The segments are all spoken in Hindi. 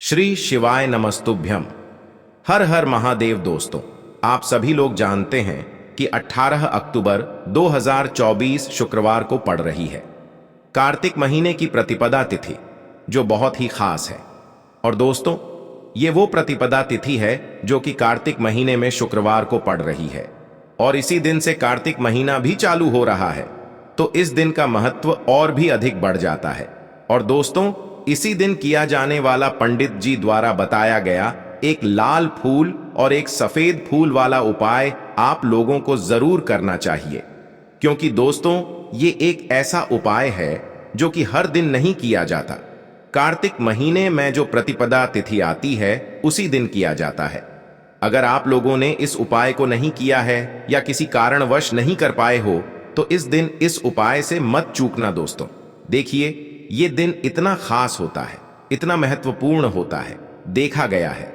श्री शिवाय नमस्तुभ्यम। हर हर महादेव। दोस्तों, आप सभी लोग जानते हैं कि 18 अक्टूबर 2024 शुक्रवार को पड़ रही है कार्तिक महीने की प्रतिपदा तिथि, जो बहुत ही खास है। और दोस्तों, ये वो प्रतिपदा तिथि है जो कि कार्तिक महीने में शुक्रवार को पड़ रही है और इसी दिन से कार्तिक महीना भी चालू हो रहा है, तो इस दिन का महत्व और भी अधिक बढ़ जाता है। और दोस्तों, इसी दिन किया जाने वाला पंडित जी द्वारा बताया गया एक लाल फूल और एक सफेद फूल वाला उपाय आप लोगों को जरूर करना चाहिए, क्योंकि दोस्तों, ये एक ऐसा उपाय है जो कि हर दिन नहीं किया जाता। कार्तिक महीने में जो प्रतिपदा तिथि आती है उसी दिन किया जाता है। अगर आप लोगों ने इस उपाय को नहीं किया है या किसी कारणवश नहीं कर पाए हो, तो इस दिन इस उपाय से मत चूकना। दोस्तों देखिए, ये दिन इतना खास होता है, इतना महत्वपूर्ण होता है। देखा गया है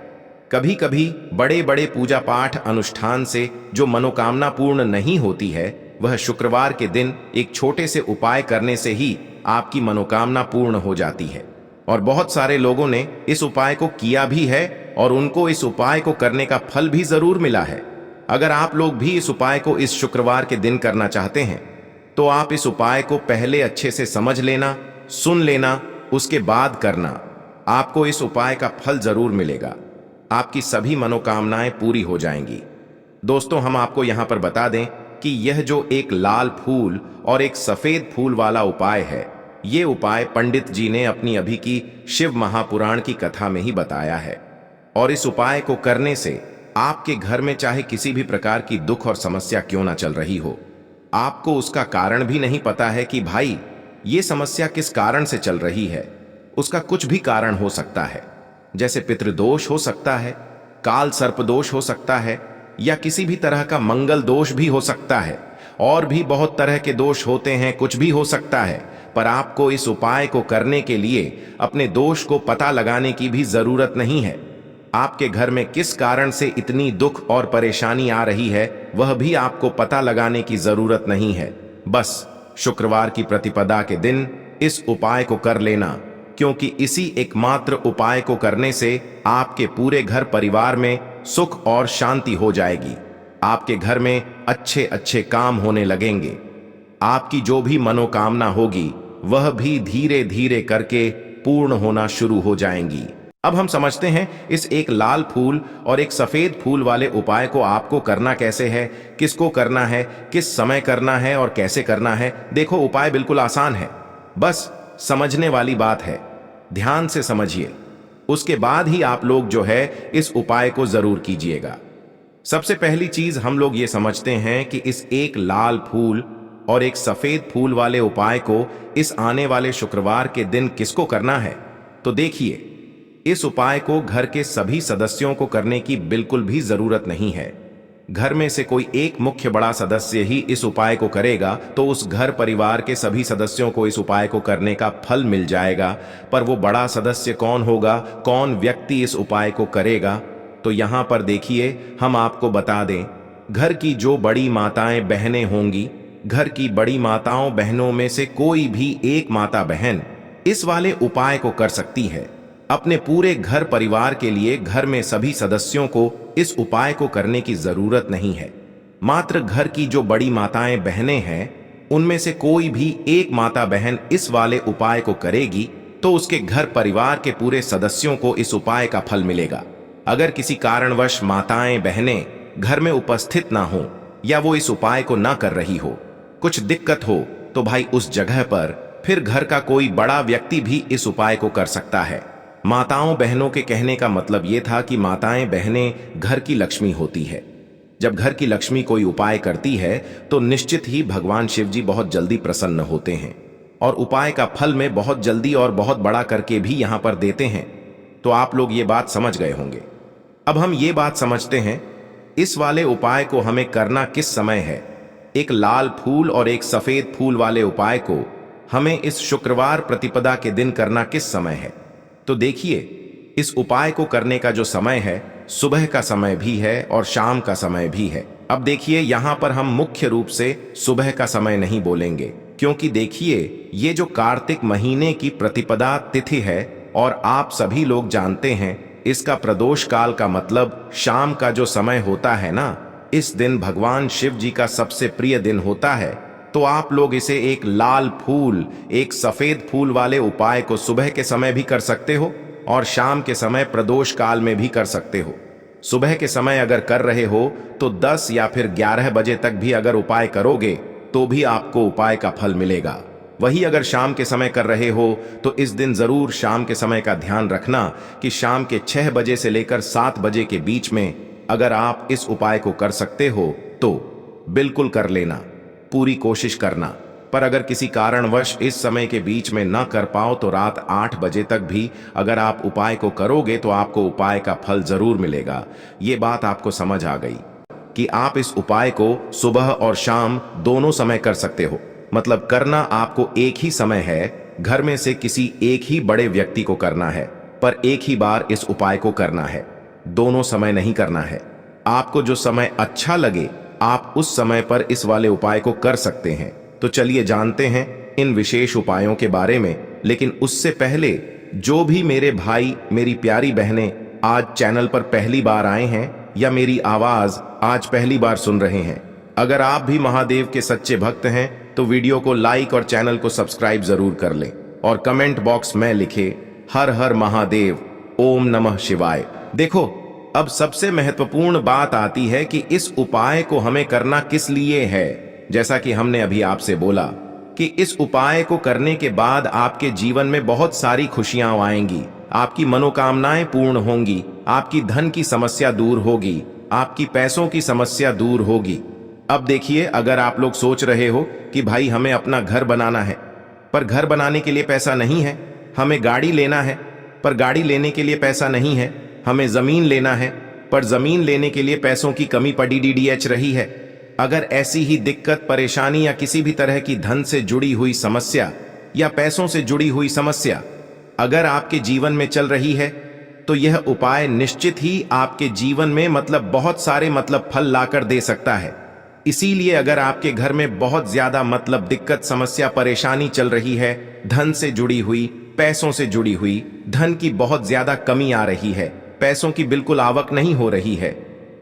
कभी कभी बड़े बड़े पूजा पाठ अनुष्ठान से जो मनोकामना पूर्ण नहीं होती है, वह शुक्रवार के दिन एक छोटे से उपाय करने से ही आपकी मनोकामना पूर्ण हो जाती है। और बहुत सारे लोगों ने इस उपाय को किया भी है और उनको इस उपाय को करने का फल भी जरूर मिला है। अगर आप लोग भी इस उपाय को इस शुक्रवार के दिन करना चाहते हैं, तो आप इस उपाय को पहले अच्छे से समझ लेना, सुन लेना, उसके बाद करना। आपको इस उपाय का फल जरूर मिलेगा, आपकी सभी मनोकामनाएं पूरी हो जाएंगी। दोस्तों, हम आपको यहां पर बता दें कि यह जो एक लाल फूल और एक सफेद फूल वाला उपाय है, ये उपाय पंडित जी ने अपनी अभी की शिव महापुराण की कथा में ही बताया है। और इस उपाय को करने से आपके घर में चाहे किसी भी प्रकार की दुख और समस्या क्यों ना चल रही हो, आपको उसका कारण भी नहीं पता है कि भाई ये समस्या किस कारण से चल रही है, उसका कुछ भी कारण हो सकता है। जैसे पितृदोष हो सकता है, काल सर्प दोष हो सकता है, या किसी भी तरह का मंगल दोष भी हो सकता है, और भी बहुत तरह के दोष होते हैं, कुछ भी हो सकता है। पर आपको इस उपाय को करने के लिए अपने दोष को पता लगाने की भी जरूरत नहीं है। आपके घर में किस कारण से इतनी दुख और परेशानी आ रही है, वह भी आपको पता लगाने की जरूरत नहीं है। बस शुक्रवार की प्रतिपदा के दिन इस उपाय को कर लेना, क्योंकि इसी एकमात्र उपाय को करने से आपके पूरे घर परिवार में सुख और शांति हो जाएगी। आपके घर में अच्छे अच्छे काम होने लगेंगे। आपकी जो भी मनोकामना होगी वह भी धीरे धीरे करके पूर्ण होना शुरू हो जाएंगी। अब हम समझते हैं इस एक लाल फूल और एक सफेद फूल वाले उपाय को आपको करना कैसे है, किसको करना है, किस समय करना है और कैसे करना है। देखो, उपाय बिल्कुल आसान है, बस समझने वाली बात है। ध्यान से समझिए, उसके बाद ही आप लोग जो है इस उपाय को जरूर कीजिएगा। सबसे पहली चीज हम लोग ये समझते हैं कि इस एक लाल फूल और एक सफेद फूल वाले उपाय को इस आने वाले शुक्रवार के दिन किसको करना है। तो देखिए, इस उपाय को घर के सभी सदस्यों को करने की बिल्कुल भी जरूरत नहीं है। घर में से कोई एक मुख्य बड़ा सदस्य ही इस उपाय को करेगा तो उस घर परिवार के सभी सदस्यों को इस उपाय को करने का फल मिल जाएगा। पर वो बड़ा सदस्य कौन होगा, कौन व्यक्ति इस उपाय को करेगा, तो यहां पर देखिए, हम आपको बता दें, घर की जो बड़ी माताएं बहनें होंगी, घर की बड़ी माताओं बहनों में से कोई भी एक माता बहन इस वाले उपाय को कर सकती है। अपने पूरे घर परिवार के लिए घर में सभी सदस्यों को इस उपाय को करने की जरूरत नहीं है। मात्र घर की जो बड़ी माताएं बहनें हैं, उनमें से कोई भी एक माता बहन इस वाले उपाय को करेगी तो उसके घर परिवार के पूरे सदस्यों को इस उपाय का फल मिलेगा। अगर किसी कारणवश माताएं बहनें घर में उपस्थित ना हो या वो इस उपाय को ना कर रही हो, कुछ दिक्कत हो, तो भाई उस जगह पर फिर घर का कोई बड़ा व्यक्ति भी इस उपाय को कर सकता है। माताओं बहनों के कहने का मतलब यह था कि माताएं बहनें घर की लक्ष्मी होती है। जब घर की लक्ष्मी कोई उपाय करती है तो निश्चित ही भगवान शिव जी बहुत जल्दी प्रसन्न होते हैं और उपाय का फल में बहुत जल्दी और बहुत बड़ा करके भी यहां पर देते हैं। तो आप लोग ये बात समझ गए होंगे। अब हम ये बात समझते हैं इस वाले उपाय को हमें करना किस समय है। एक लाल फूल और एक सफेद फूल वाले उपाय को हमें इस शुक्रवार प्रतिपदा के दिन करना किस समय है। तो देखिए, इस उपाय को करने का जो समय है, सुबह का समय भी है और शाम का समय भी है। अब देखिए, यहां पर हम मुख्य रूप से सुबह का समय नहीं बोलेंगे, क्योंकि देखिए, ये जो कार्तिक महीने की प्रतिपदा तिथि है, और आप सभी लोग जानते हैं इसका प्रदोष काल का मतलब शाम का जो समय होता है ना, इस दिन भगवान शिव जी का सबसे प्रिय दिन होता है। तो आप लोग इसे एक लाल फूल, एक सफेद फूल वाले उपाय को सुबह के समय भी कर सकते हो और शाम के समय प्रदोष काल में भी कर सकते हो। सुबह के समय अगर कर रहे हो तो 10 या फिर 11 बजे तक भी अगर उपाय करोगे तो भी आपको उपाय का फल मिलेगा। वही अगर शाम के समय कर रहे हो तो इस दिन जरूर शाम के समय का ध्यान रखना कि शाम के 6 बजे से लेकर 7 बजे के बीच में अगर आप इस उपाय को कर सकते हो तो बिल्कुल कर लेना, पूरी कोशिश करना। पर अगर किसी कारणवश इस समय के बीच में न कर पाओ तो रात 8 बजे तक भी अगर आप उपाय को करोगे तो आपको उपाय का फल जरूर मिलेगा। ये बात आपको समझ आ गई कि आप इस उपाय को सुबह और शाम दोनों समय कर सकते हो। मतलब करना आपको एक ही समय है, घर में से किसी एक ही बड़े व्यक्ति को करना है, पर एक ही बार इस उपाय को करना है, दोनों समय नहीं करना है। आपको जो समय अच्छा लगे आप उस समय पर इस वाले उपाय को कर सकते हैं। तो चलिए जानते हैं इन विशेष उपायों के बारे में। लेकिन उससे पहले जो भी मेरे भाई मेरी प्यारी बहनें आज चैनल पर पहली बार आए हैं या मेरी आवाज आज पहली बार सुन रहे हैं, अगर आप भी महादेव के सच्चे भक्त हैं तो वीडियो को लाइक और चैनल को सब्सक्राइब जरूर कर लें और कमेंट बॉक्स में लिखे हर हर महादेव, ओम नमः शिवाय। देखो, अब सबसे महत्वपूर्ण बात आती है कि इस उपाय को हमें करना किस लिए है। जैसा कि हमने अभी आपसे बोला कि इस उपाय को करने के बाद आपके जीवन में बहुत सारी खुशियां आएंगी, आपकी मनोकामनाएं पूर्ण होंगी, आपकी धन की समस्या दूर होगी, आपकी पैसों की समस्या दूर होगी। अब देखिए, अगर आप लोग सोच रहे हो कि भाई हमें अपना घर बनाना है पर घर बनाने के लिए पैसा नहीं है, हमें गाड़ी लेना है पर गाड़ी लेने के लिए पैसा नहीं है, हमें जमीन लेना है पर जमीन लेने के लिए पैसों की कमी पड़ी डीडीएच रही है। अगर ऐसी ही दिक्कत, परेशानी या किसी भी तरह की धन से जुड़ी हुई समस्या या पैसों से जुड़ी हुई समस्या अगर आपके जीवन में चल रही है तो यह उपाय निश्चित ही आपके जीवन में बहुत सारे फल लाकर दे सकता है। इसीलिए अगर आपके घर में बहुत ज्यादा दिक्कत, समस्या, परेशानी चल रही है, धन से जुड़ी हुई, पैसों से जुड़ी हुई, धन की बहुत ज्यादा कमी आ रही है, पैसों की बिल्कुल आवक नहीं हो रही है,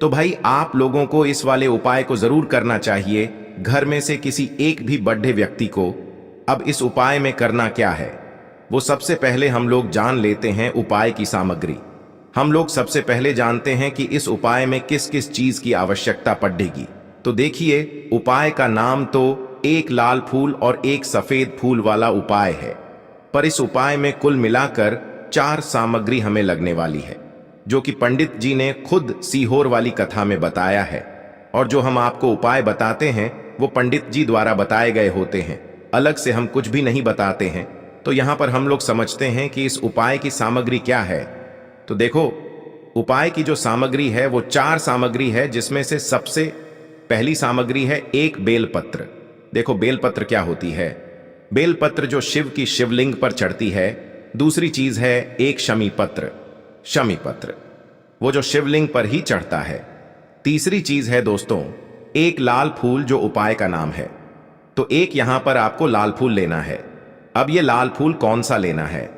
तो भाई आप लोगों को इस वाले उपाय को जरूर करना चाहिए, घर में से किसी एक भी बड़े व्यक्ति को। अब इस उपाय में करना क्या है, वो सबसे पहले हम लोग जान लेते हैं उपाय की सामग्री। हम लोग सबसे पहले जानते हैं कि इस उपाय में किस किस चीज की आवश्यकता पड़ेगी। तो देखिए, उपाय का नाम तो एक लाल फूल और एक सफेद फूल वाला उपाय है, पर इस उपाय में कुल मिलाकर 4 सामग्री हमें लगने वाली है, जो कि पंडित जी ने खुद सीहोर वाली कथा में बताया है। और जो हम आपको उपाय बताते हैं वो पंडित जी द्वारा बताए गए होते हैं, अलग से हम कुछ भी नहीं बताते हैं। तो यहां पर हम लोग समझते हैं कि इस उपाय की सामग्री क्या है। तो देखो, उपाय की जो सामग्री है वो 4 सामग्री है, जिसमें से सबसे पहली सामग्री है एक बेलपत्र। देखो, बेलपत्र क्या होती है? बेलपत्र जो शिव की शिवलिंग पर चढ़ती है। दूसरी चीज है एक शमी पत्र, शमी पत्र वो जो शिवलिंग पर ही चढ़ता है। तीसरी चीज है दोस्तों एक लाल फूल, जो उपाय का नाम है। तो एक यहां पर आपको लाल फूल लेना है। अब ये लाल फूल कौन सा लेना है?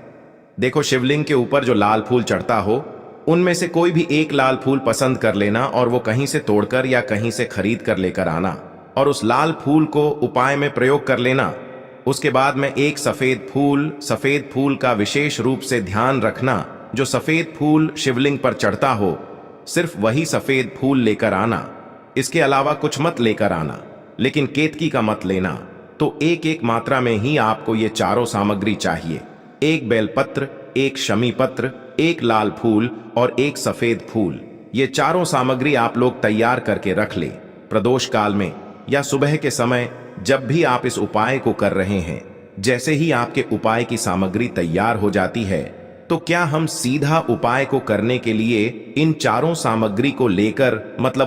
देखो, शिवलिंग के ऊपर जो लाल फूल चढ़ता हो उनमें से कोई भी एक लाल फूल पसंद कर लेना और वो कहीं से तोड़कर या कहीं से खरीद कर लेकर आना और उस लाल फूल को उपाय में प्रयोग कर लेना। उसके बाद में एक सफेद फूल का विशेष रूप से ध्यान रखना। जो सफेद फूल शिवलिंग पर चढ़ता हो सिर्फ वही सफेद फूल लेकर आना, इसके अलावा कुछ मत लेकर आना, लेकिन केतकी का मत लेना। तो एक एक मात्रा में ही आपको ये चारों सामग्री चाहिए, एक बेलपत्र, एक शमी पत्र, एक लाल फूल और एक सफेद फूल। ये चारों सामग्री आप लोग तैयार करके रख ले। प्रदोष काल में या सुबह के समय जब भी आप इस उपाय को कर रहे हैं, जैसे ही आपके उपाय की सामग्री तैयार हो जाती है तो क्या हम सीधा उपाय को करने के लिए इन चारों सामग्री को लेकर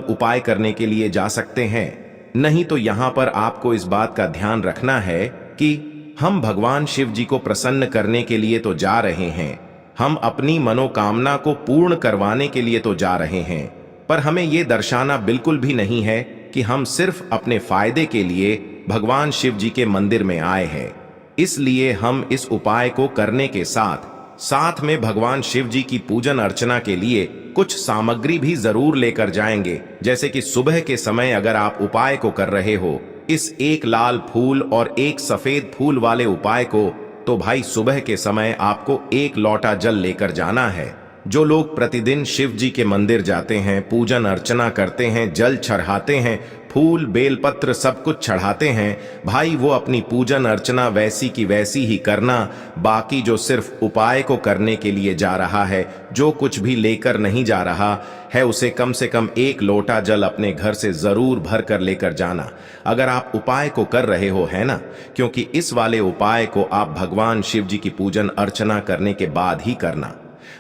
उपाय करने के लिए जा सकते हैं? नहीं तो यहां पर आपको इस बात का ध्यान रखना है कि हम भगवान शिव जी को प्रसन्न करने के लिए तो जा रहे हैं, हम अपनी मनोकामना को पूर्ण करवाने के लिए तो जा रहे हैं, पर हमें यह दर्शाना बिल्कुल भी नहीं है कि हम सिर्फ अपने फायदे के लिए भगवान शिव जी के मंदिर में आए हैं। इसलिए हम इस उपाय को करने के साथ साथ में भगवान शिव जी की पूजन अर्चना के लिए कुछ सामग्री भी जरूर लेकर जाएंगे। जैसे कि सुबह के समय अगर आप उपाय को कर रहे हो, इस एक लाल फूल और एक सफेद फूल वाले उपाय को, तो भाई सुबह के समय आपको एक लोटा जल लेकर जाना है। जो लोग प्रतिदिन शिव जी के मंदिर जाते हैं, पूजन अर्चना करते हैं, जल चढ़ाते हैं, फूल बेलपत्र सब कुछ चढ़ाते हैं, भाई वो अपनी पूजन अर्चना वैसी की वैसी ही करना। बाकी जो सिर्फ उपाय को करने के लिए जा रहा है, जो कुछ भी लेकर नहीं जा रहा है, उसे कम से कम एक लोटा जल अपने घर से जरूर भर कर लेकर जाना। अगर आप उपाय को कर रहे हो, है ना, क्योंकि इस वाले उपाय को आप भगवान शिव जी की पूजन अर्चना करने के बाद ही करना।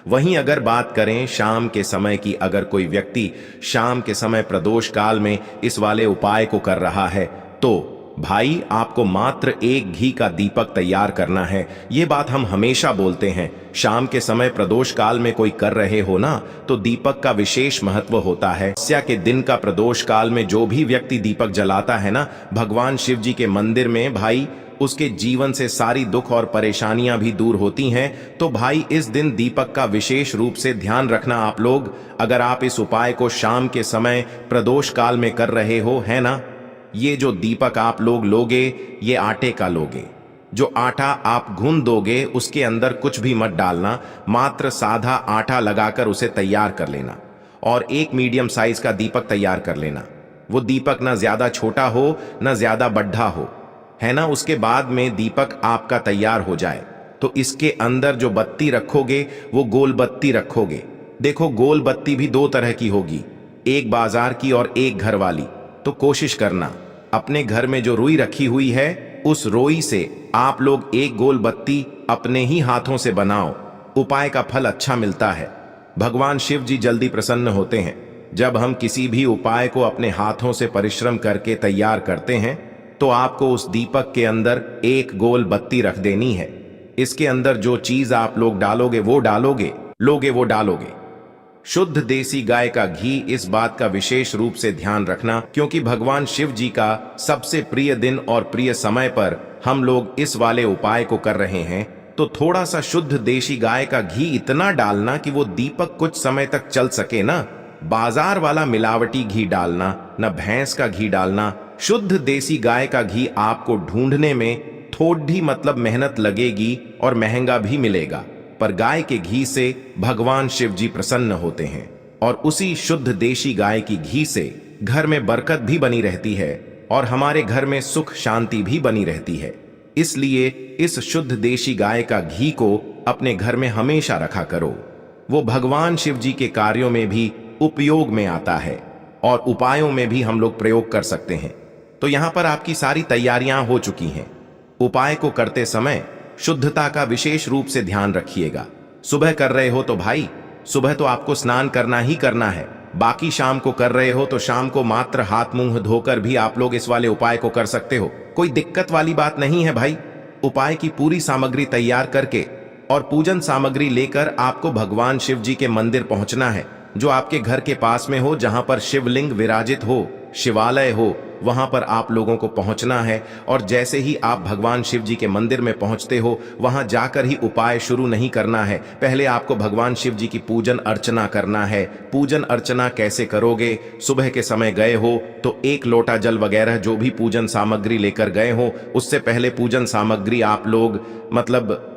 वहीं अगर बात करें शाम के समय की, अगर कोई व्यक्ति शाम के समय प्रदोष काल में इस वाले उपाय को कर रहा है, तो भाई आपको मात्र एक घी का दीपक तैयार करना है। ये बात हम हमेशा बोलते हैं, शाम के समय प्रदोष काल में कोई कर रहे हो ना, तो दीपक का विशेष महत्व होता है। अमावस्या के दिन का प्रदोष काल में जो भी व्यक्ति दीपक जलाता है ना भगवान शिव जी के मंदिर में, भाई उसके जीवन से सारी दुख और परेशानियां भी दूर होती हैं। तो भाई इस दिन दीपक का विशेष रूप से ध्यान रखना आप लोग। अगर आप इस उपाय को शाम के समय प्रदोष काल में कर रहे हो, है ना, ये जो दीपक आप लोग लोगे, ये आटे का लोगे। जो आटा आप गूंद दोगे उसके अंदर कुछ भी मत डालना, मात्र सादा आटा लगाकर उसे तैयार कर लेना और एक मीडियम साइज का दीपक तैयार कर लेना। वो दीपक ना ज्यादा छोटा हो ना ज्यादा बड्ढा हो, है ना। उसके बाद में दीपक आपका तैयार हो जाए तो इसके अंदर जो बत्ती रखोगे वो गोल बत्ती रखोगे। देखो गोल बत्ती भी दो तरह की होगी, एक बाजार की और एक घर वाली। तो कोशिश करना अपने घर में जो रुई रखी हुई है, उस रुई से आप लोग एक गोल बत्ती अपने ही हाथों से बनाओ। उपाय का फल अच्छा मिलता है, भगवान शिव जी जल्दी प्रसन्न होते हैं। जब हम किसी भी उपाय को अपने हाथों से परिश्रम करके तैयार करते हैं, तो आपको उस दीपक के अंदर एक गोल बत्ती रख देनी है। इसके अंदर जो चीज आप लोग डालोगे वो डालोगे। शुद्ध देसी गाय का घी। इस बात का विशेष रूप से ध्यान रखना, क्योंकि भगवान शिव जी का सबसे प्रिय दिन और प्रिय समय पर हम लोग इस वाले उपाय को कर रहे हैं। तो थोड़ा सा शुद्ध देसी गाय का घी इतना डालना कि वो दीपक कुछ समय तक चल सके ना। बाजार वाला मिलावटी घी डालना, न भैंस का घी डालना। शुद्ध देसी गाय का घी आपको ढूंढने में थोड़ी मतलब मेहनत लगेगी और महंगा भी मिलेगा, पर गाय के घी से भगवान शिव जी प्रसन्न होते हैं और उसी शुद्ध देशी गाय की घी से घर में बरकत भी बनी रहती है और हमारे घर में सुख शांति भी बनी रहती है। इसलिए इस शुद्ध देशी गाय का घी को अपने घर में हमेशा रखा करो। वो भगवान शिव जी के कार्यों में भी उपयोग में आता है और उपायों में भी हम लोग प्रयोग कर सकते हैं। तो यहां पर आपकी सारी तैयारियां हो चुकी हैं। उपाय को करते समय शुद्धता का विशेष रूप से ध्यान रखिएगा। सुबह कर रहे हो तो भाई सुबह तो आपको स्नान करना ही करना है। बाकी शाम को कर रहे हो तो शाम को मात्र हाथ मुंह धोकर भी आप लोग इस वाले उपाय को कर सकते हो। कोई दिक्कत वाली बात नहीं है भाई। उपाय की पूरी सामग्री तैयार करके और पूजन सामग्री लेकर आपको भगवान शिव जी के मंदिर पहुंचना है, जो आपके घर के पास में हो, जहां पर शिवलिंग विराजित हो, शिवालय हो, वहां पर आप लोगों को पहुंचना है। और जैसे ही आप भगवान शिव जी के मंदिर में पहुंचते हो, वहां जाकर ही उपाय शुरू नहीं करना है। पहले आपको भगवान शिव जी की पूजन अर्चना करना है। पूजन अर्चना कैसे करोगे? सुबह के समय गए हो तो एक लोटा जल वगैरह जो भी पूजन सामग्री लेकर गए हो, उससे पहले पूजन सामग्री आप लोग मतलब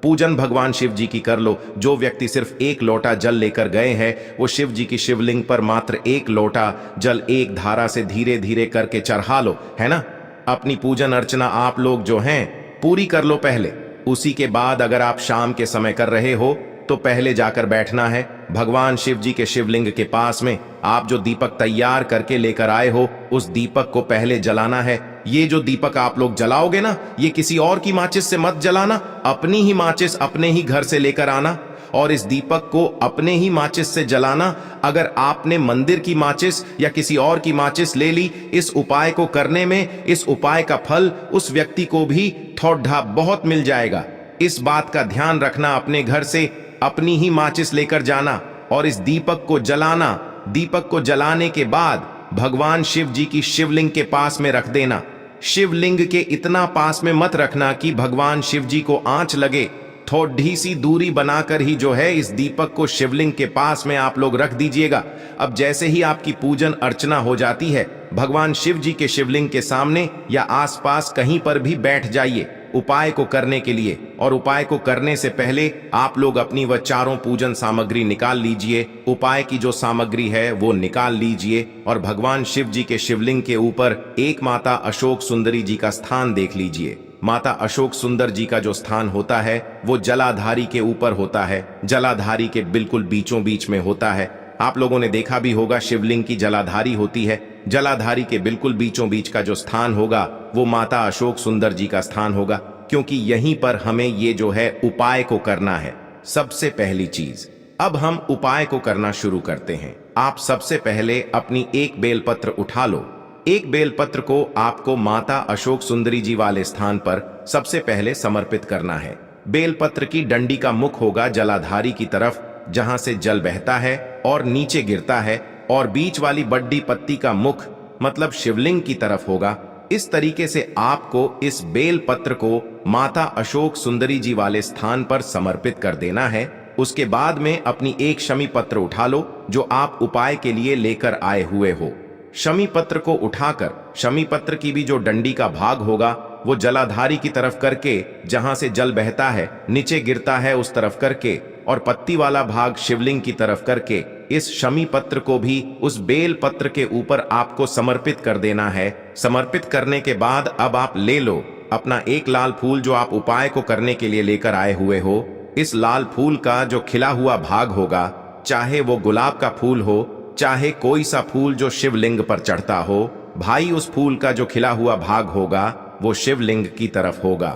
पूजन भगवान शिव जी की कर लो। जो व्यक्ति सिर्फ एक लोटा जल लेकर गए हैं, वो शिव जी की शिवलिंग पर मात्र एक लोटा जल एक धारा से धीरे धीरे करके चढ़ा लो, है ना। अपनी पूजन अर्चना आप लोग जो हैं पूरी कर लो पहले। उसी के बाद अगर आप शाम के समय कर रहे हो तो पहले जाकर बैठना है भगवान शिव जी के शिवलिंग के पास में। आप जो दीपक तैयार करके लेकर आए हो, उस दीपक को पहले जलाना है। ये जो दीपक आप लोग जलाओगे ना, ये किसी और की माचिस से मत जलाना, अपनी ही माचिस अपने ही घर से लेकर आना और इस दीपक को अपने ही माचिस से जलाना। अगर आपने मंदिर की माचिस या किसी और की माचिस ले ली इस उपाय को करने में, इस उपाय का फल उस व्यक्ति को भी थोड़ा बहुत मिल जाएगा। इस बात का ध्यान रखना, अपने घर से अपनी ही माचिस लेकर जाना और इस दीपक को जलाना। दीपक को जलाने के बाद भगवान शिव जी की शिवलिंग के पास में रख देना। शिवलिंग के इतना पास में मत रखना कि भगवान शिव जी को आंच लगे, थोड़ी सी दूरी बनाकर ही जो है इस दीपक को शिवलिंग के पास में आप लोग रख दीजिएगा। अब जैसे ही आपकी पूजन अर्चना हो जाती है, भगवान शिव जी के शिवलिंग के सामने या आसपास कहीं पर भी बैठ जाइए उपाय को करने के लिए। और उपाय को करने से पहले आप लोग अपनी वह चारों पूजन सामग्री निकाल लीजिए। उपाय की जो सामग्री है वो निकाल लीजिए और भगवान शिव जी के शिवलिंग के ऊपर एक माता अशोक सुंदरी जी का स्थान देख लीजिए। माता अशोक सुंदर जी का जो स्थान होता है वो जलाधारी के ऊपर होता है, जलाधारी के बिल्कुल बीचों बीच में होता है। आप लोगों ने देखा भी होगा शिवलिंग की जलाधारी होती है, जलाधारी के बिल्कुल बीचों बीच का जो स्थान होगा वो माता अशोक सुंदर जी का स्थान होगा, क्योंकि यहीं पर हमें ये जो है उपाय को करना है। सबसे पहली चीज, अब हम उपाय को करना शुरू करते हैं। आप सबसे पहले अपनी एक बेलपत्र उठा लो। एक बेलपत्र को आपको माता अशोक सुंदरी जी वाले स्थान पर सबसे पहले समर्पित करना है। बेलपत्र की डंडी का मुख होगा जलाधारी की तरफ जहां से जल बहता है और नीचे गिरता है, और बीच वाली बड्डी पत्ती का मुख मतलब शिवलिंग की तरफ होगा। इस तरीके से आपको इस बेलपत्र को माता अशोक सुंदरी जी वाले स्थान पर समर्पित कर देना है। उसके बाद में अपनी एक शमी पत्र उठा लो जो आप उपाय के लिए लेकर आए हुए हो। शमी पत्र को उठाकर शमी पत्र की भी जो डंडी का भाग होगा वो जलाधारी की तरफ करके जहां से जल बहता है नीचे गिरता है उस तरफ करके, और पत्ती वाला भाग शिवलिंग की तरफ करके इस शमी पत्र को भी उस बेल पत्र के ऊपर आपको समर्पित कर देना है। समर्पित करने के बाद अब आप ले लो अपना एक लाल फूल जो आप उपाय को करने के लिए लेकर आए हुए हो। इस लाल फूल का जो खिला हुआ भाग होगा, चाहे वो गुलाब का फूल हो चाहे कोई सा फूल जो शिवलिंग पर चढ़ता हो, भाई उस फूल का जो खिला हुआ भाग होगा वो शिवलिंग की तरफ होगा।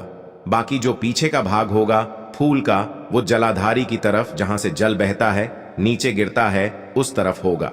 बाकी जो पीछे का भाग होगा फूल का वो जलाधारी की तरफ जहां से जल बहता है नीचे गिरता है उस तरफ होगा।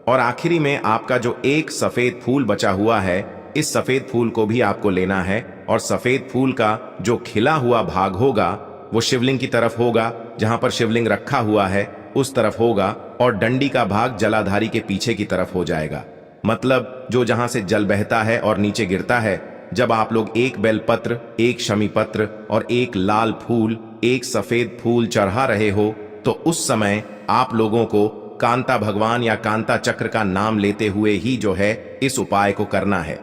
और आखिरी में आपका जो एक सफेद फूल बचा हुआ है, इस सफेद फूल को भी आपको लेना है और सफेद फूल का जो खिला हुआ भाग होगा वो शिवलिंग की तरफ होगा, जहां पर शिवलिंग रखा हुआ है उस तरफ होगा, और डंडी का भाग जलाधारी के पीछे की तरफ हो जाएगा। मतलब जो जहां से जल बहता है और नीचे गिरता है। जब आप लोग एक बेलपत्र, एक शमी पत्र और एक लाल फूल, एक सफेद फूल चढ़ा रहे हो तो उस समय आप लोगों को कांता भगवान या कांता चक्र का नाम लेते हुए ही जो है इस उपाय को करना है,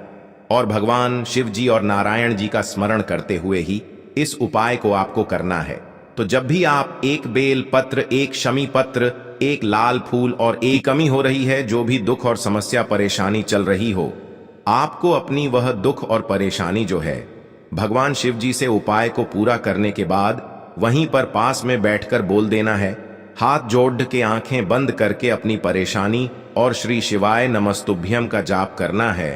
और भगवान शिव जी और नारायण जी का स्मरण करते हुए ही इस उपाय को आपको करना है। तो जब भी आप एक बेल पत्र, एक शमी पत्र, एक लाल फूल और एक कमी हो रही है, जो भी दुख और समस्या परेशानी चल रही हो, आपको अपनी वह दुख और परेशानी जो है भगवान शिव जी से उपाय को पूरा करने के बाद वहीं पर पास में बैठकर बोल देना है। हाथ जोड़ के आंखें बंद करके अपनी परेशानी और श्री शिवाय नमस्तुभ्यम का जाप करना है।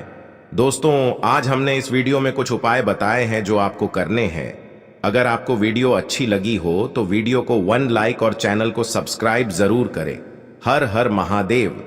दोस्तों, आज हमने इस वीडियो में कुछ उपाय बताए हैं जो आपको करने हैं। अगर आपको वीडियो अच्छी लगी हो तो वीडियो को 1 लाइक और चैनल को सब्सक्राइब जरूर करें। हर हर महादेव।